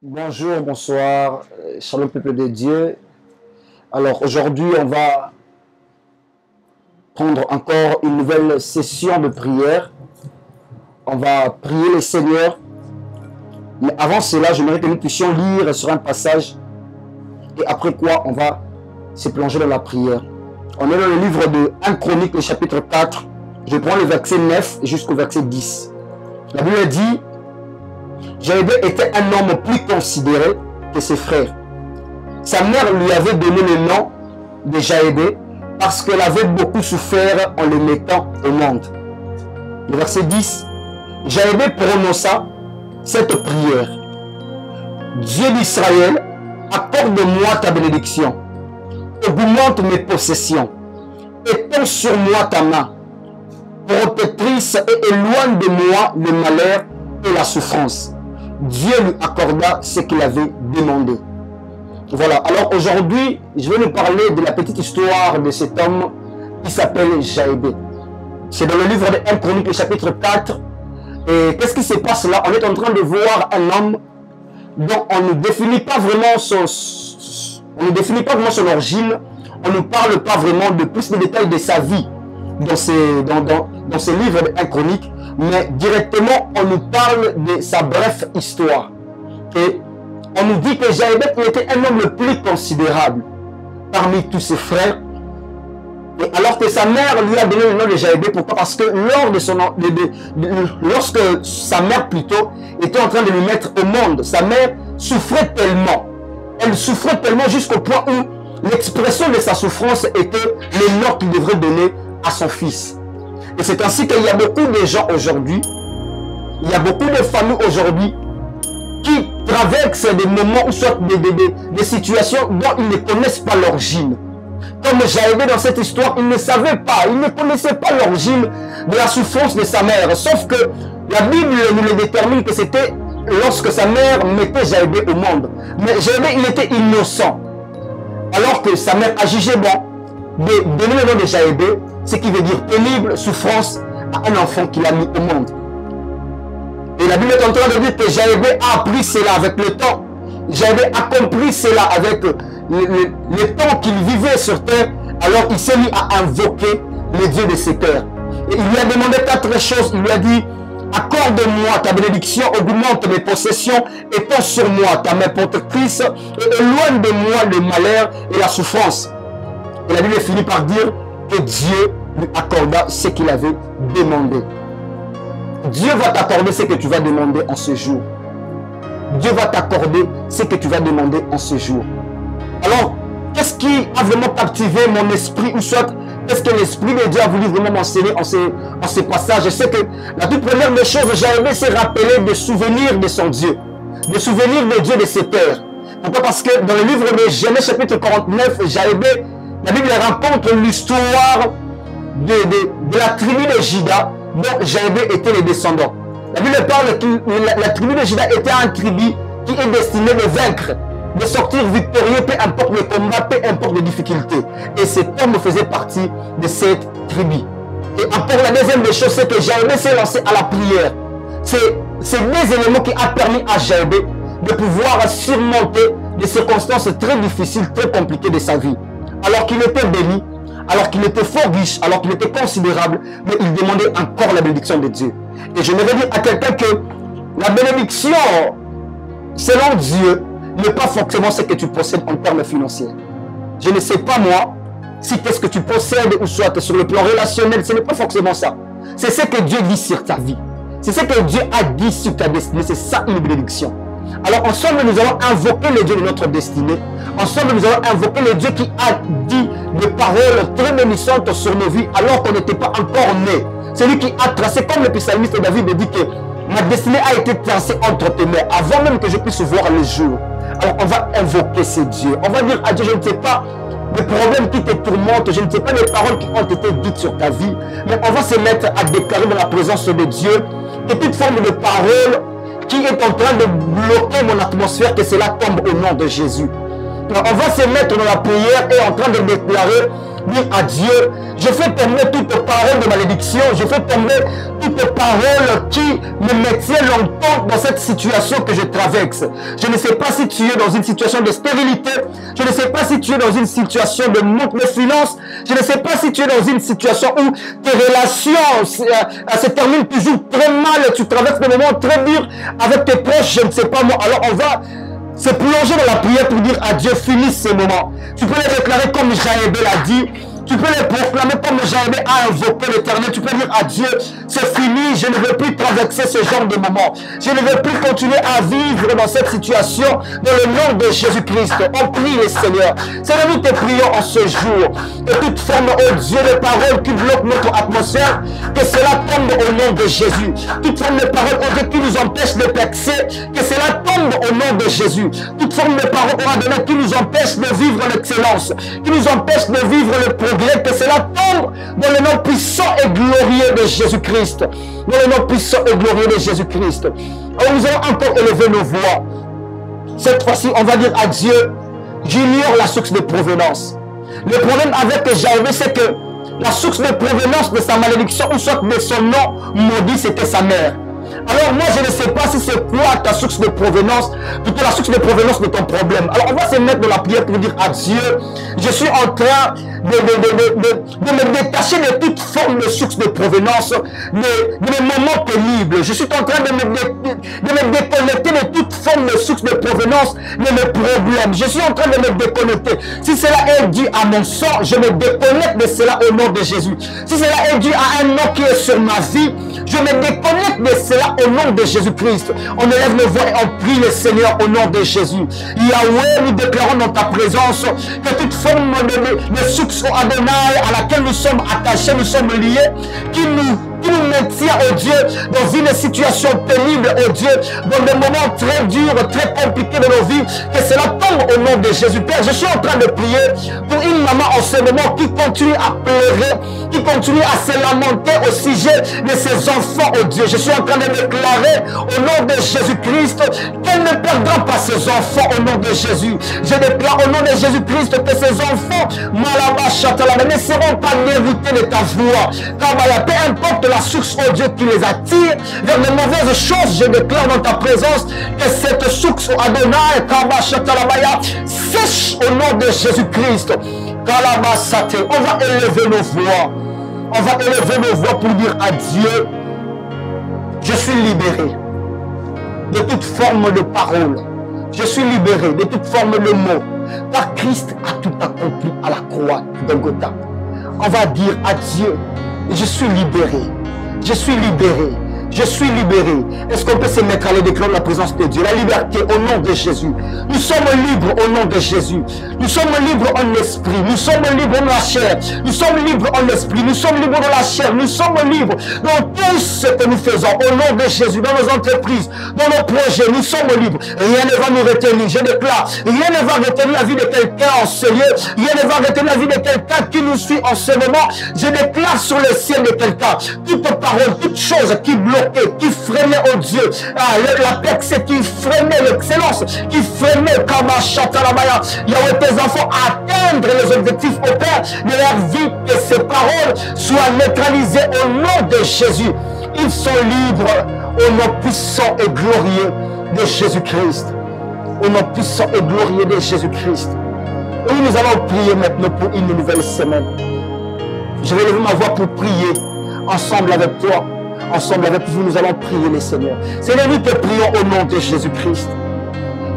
Bonjour, bonsoir, shalom peuple de Dieu. Alors aujourd'hui, on va prendre encore une nouvelle session de prière. On va prier le Seigneur. Mais avant cela, j'aimerais que nous puissions lire sur un passage. Et après quoi, on va se plonger dans la prière. On est dans le livre de 1 Chronique, le chapitre 4. Je prends le verset 9 jusqu'au verset 10. La Bible dit: Jaébé était un homme plus considéré que ses frères. Sa mère lui avait donné le nom de Jaébé parce qu'elle avait beaucoup souffert en le mettant au monde. Le verset 10. Jaébé prononça cette prière: Dieu d'Israël, accorde-moi ta bénédiction, augmente mes possessions, étends sur moi ta main, protectrice, et éloigne de moi le malheur et la souffrance. Dieu lui accorda ce qu'il avait demandé. Voilà, alors aujourd'hui, je vais nous parler de la petite histoire de cet homme qui s'appelle Jaébé. C'est dans le livre de 1 Chronique, le chapitre 4. Et qu'est-ce qui se passe là? On est en train de voir un homme dont on ne définit pas vraiment son origine. On ne parle pas vraiment de plus de détails de sa vie dans ce livre de 1 Chronique, mais directement on nous parle de sa brève histoire. Et on nous dit que Jaébé était un homme le plus considérable parmi tous ses frères. Et alors que sa mère lui a donné le nom de Jaébé, pourquoi? Parce que lorsque sa mère plutôt était en train de lui mettre au monde, sa mère souffrait tellement. Elle souffrait tellement jusqu'au point où l'expression de sa souffrance était le nom qu'il devrait donner à son fils. Et c'est ainsi qu'il y a beaucoup de gens aujourd'hui, il y a beaucoup de familles aujourd'hui qui traversent des moments ou soit des situations dont ils ne connaissent pas l'origine. Comme Jaébé dans cette histoire, il ne savait pas, il ne connaissait pas l'origine de la souffrance de sa mère. Sauf que la Bible nous le détermine que c'était lorsque sa mère mettait Jaébé au monde. Mais Jaébé, il était innocent. Alors que sa mère a jugé bon de donner le nom de Jaébé, ce qui veut dire pénible souffrance à un enfant qu'il a mis au monde. Et la Bible est en train de dire que Jaébé a appris cela avec le temps. Jaébé a compris cela avec le temps qu'il vivait sur terre. Alors il s'est mis à invoquer le Dieu de ses pères. Et il lui a demandé 4 choses. Il lui a dit: accorde-moi ta bénédiction, augmente mes possessions, étends sur moi ta main protectrice, et éloigne de moi le malheur et la souffrance. Et la Bible finit par dire que Dieu lui accorda ce qu'il avait demandé. Dieu va t'accorder ce que tu vas demander en ce jour. Dieu va t'accorder ce que tu vas demander en ce jour. Alors, qu'est-ce qui a vraiment captivé mon esprit, ou soit qu'est-ce que l'Esprit de Dieu a voulu vraiment m'enseigner en ces passages? C'est que la toute première des choses, Jaébé s'est rappelé des souvenirs de son Dieu, des souvenirs de Dieu de ses pères. Pourquoi? Parce que dans le livre de Genèse chapitre 49, Jaébé, la Bible raconte l'histoire de la tribu de Juda dont Jaébé était le descendant. La Bible parle que la tribu de Juda était un tribu qui est destiné de vaincre, de sortir victorieux, peu importe le combat, peu importe les difficultés. Et cet homme faisait partie de cette tribu. Et encore la deuxième des choses, c'est que Jaébé s'est lancé à la prière. C'est des éléments qui ont permis à Jaébé de pouvoir surmonter des circonstances très difficiles, très compliquées de sa vie. Alors qu'il était béni, alors qu'il était fort riche, alors qu'il était considérable, mais il demandait encore la bénédiction de Dieu. Et je vais dire à quelqu'un que la bénédiction, selon Dieu, n'est pas forcément ce que tu possèdes en termes financiers. Je ne sais pas moi, si qu'est-ce que tu possèdes, ou soit sur le plan relationnel, ce n'est pas forcément ça. C'est ce que Dieu dit sur ta vie. C'est ce que Dieu a dit sur ta destinée. C'est ça une bénédiction. Alors ensemble, nous allons invoquer le Dieu de notre destinée. Ensemble, nous allons invoquer le Dieu qui a dit des paroles très bénissantes sur nos vies alors qu'on n'était pas encore né. C'est lui qui a tracé, comme le psalmiste David dit que ma destinée a été tracée entre tes mains avant même que je puisse voir le jour. Alors on va invoquer ce Dieu. On va dire à Dieu: je ne sais pas les problèmes qui te tourmentent, je ne sais pas les paroles qui ont été dites sur ta vie, mais on va se mettre à déclarer dans la présence de Dieu que toute forme de parole qui est en train de bloquer mon atmosphère, que cela tombe au nom de Jésus. Alors, on va se mettre dans la prière et en train de déclarer dire à Dieu, je fais tomber toute parole de malédiction, je fais tomber toute parole qui me maintient longtemps dans cette situation que je traverse. Je ne sais pas si tu es dans une situation de stérilité, je ne sais pas si tu es dans une situation de manque de finances, je ne sais pas si tu es dans une situation où tes relations se terminent toujours très mal, tu traverses des moments très durs avec tes proches, je ne sais pas moi. Alors on va se plonger dans la prière pour dire à Dieu, finis ces moments. Tu peux les déclarer comme Jaëbé l'a dit. Tu peux les proclamer comme Jaëbé a invoqué l'Éternel. Tu peux dire à Dieu, c'est fini, je ne veux plus traverser ce genre de moments. Je ne veux plus continuer à vivre dans cette situation dans le nom de Jésus-Christ. On prie le Seigneur. Seigneur, nous te prions en ce jour. Que toute forme, oh Dieu, de paroles qui bloquent notre atmosphère, que cela tombe au nom de Jésus. Toute forme de parole, oh Dieu, qui nous empêche de percer, que cela tombe au nom de Jésus. Toute forme de parole, oh Adonai, qui nous empêche de vivre l'excellence, qui nous empêche de vivre le progrès, que cela tombe dans le nom puissant et glorieux de Jésus-Christ. Dans le nom puissant et glorieux de Jésus-Christ. Alors nous allons encore élever nos voix. Cette fois-ci, on va dire à Dieu, j'ignore la source de provenance. Le problème avec Jaëbé, c'est que la source de provenance de sa malédiction, ou soit de son nom maudit, c'était sa mère. Alors moi, je ne sais pas si c'est quoi ta source de provenance, plutôt la source de provenance de ton problème. Alors on va se mettre dans la prière pour dire à Dieu, je suis en train de me détacher de toute forme de source de provenance, de mes moments pénibles. Je suis en train de me déconnecter de toute forme de source de provenance de mes problèmes. Je suis en train de me déconnecter. Si cela est dû à mon sang, je me déconnecte de cela au nom de Jésus. Si cela est dû à un nom qui est sur ma vie, je me déconnecte de cela au nom de Jésus-Christ. On élève nos voix et on prie le Seigneur au nom de Jésus. Yahweh, nous déclarons dans ta présence que toute forme de source Adonai à laquelle nous sommes attachés, nous sommes liés, qui nous maintient, oh Dieu, dans une situation pénible, oh Dieu, dans des moments très durs, très compliqués de nos vies, que cela tombe au nom de Jésus. Père, je suis en train de prier pour une maman en ce moment qui continue à pleurer, qui continue à se lamenter au sujet de ses enfants, oh Dieu. Je suis en train de déclarer au nom de Jésus-Christ qu'elle ne perdra pas ses enfants au nom de Jésus. Je déclare au nom de Jésus-Christ que ses enfants, ne seront pas déroutés de ta voix. Peu importe la source, oh Dieu, qui les attire vers les mauvaises choses, je déclare dans ta présence que cette source, oh Adonai, sèche au nom de Jésus-Christ. On va élever nos voix. On va élever nos voix pour dire à Dieu, je suis libéré de toute forme de parole. Je suis libéré de toute forme de mots. Car Christ a tout accompli à la croix de Golgotha. On va dire à Dieu, je suis libéré. Je suis libéré. Je suis libéré. Est-ce qu'on peut se mettre à les déclarer la présence de Dieu? La liberté au nom de Jésus. Nous sommes libres au nom de Jésus. Nous sommes libres en esprit. Nous sommes libres dans la chair. Nous sommes libres en esprit. Nous sommes libres dans la chair. Nous sommes libres dans tout ce que nous faisons au nom de Jésus. Dans nos entreprises, dans nos projets, nous sommes libres. Rien ne va nous retenir. Je déclare, rien ne va retenir la vie de quelqu'un en ce lieu. Rien ne va retenir la vie de quelqu'un qui nous suit en ce moment. Je déclare sur le ciel de quelqu'un toute parole, toute chose qui bloque, qui freinait, oh Dieu, la percée, qui freinait l'excellence, qui freinait Yahweh, tes enfants atteindre les objectifs au Père de leur vie, que ces paroles soient neutralisées au nom de Jésus. Ils sont libres au nom puissant et glorieux de Jésus-Christ. Au nom puissant et glorieux de Jésus-Christ. Et nous allons prier maintenant pour une nouvelle semaine. Je vais lever ma voix pour prier ensemble avec toi. Ensemble avec vous, nous allons prier le Seigneur. Seigneur, nous te prions au nom de Jésus-Christ.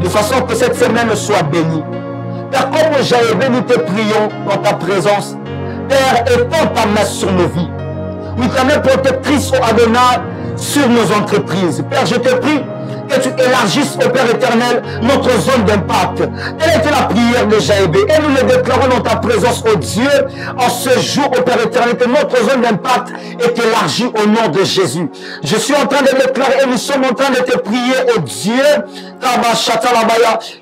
De façon que cette semaine soit bénie. Père, comme Jaëbé, nous te prions dans ta présence. Père, étends ta main sur nos vies. Oui, ta main protectrice, oh Adonai, sur nos entreprises. Père, je te prie que tu élargisses, au Père éternel, notre zone d'impact. Telle était la prière de Jaëbé. Et nous le déclarons dans ta présence, ô Dieu, en ce jour, au Père éternel, que notre zone d'impact est élargie au nom de Jésus. Je suis en train de déclarer, et nous sommes en train de te prier, ô Dieu,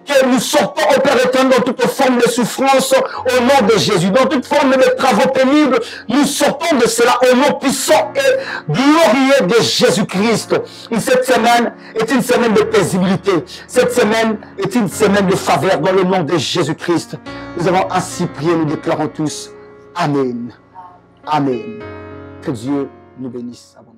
que nous sortons, au Père éternel, dans toute forme de souffrance, au nom de Jésus. Dans toute forme de travaux pénibles, nous sortons de cela au nom puissant et glorieux de Jésus-Christ. Et cette semaine est une semaine de paisibilité. Cette semaine est une semaine de faveur dans le nom de Jésus-Christ. Nous avons ainsi prié, nous déclarons tous Amen. Amen. Que Dieu nous bénisse abondamment.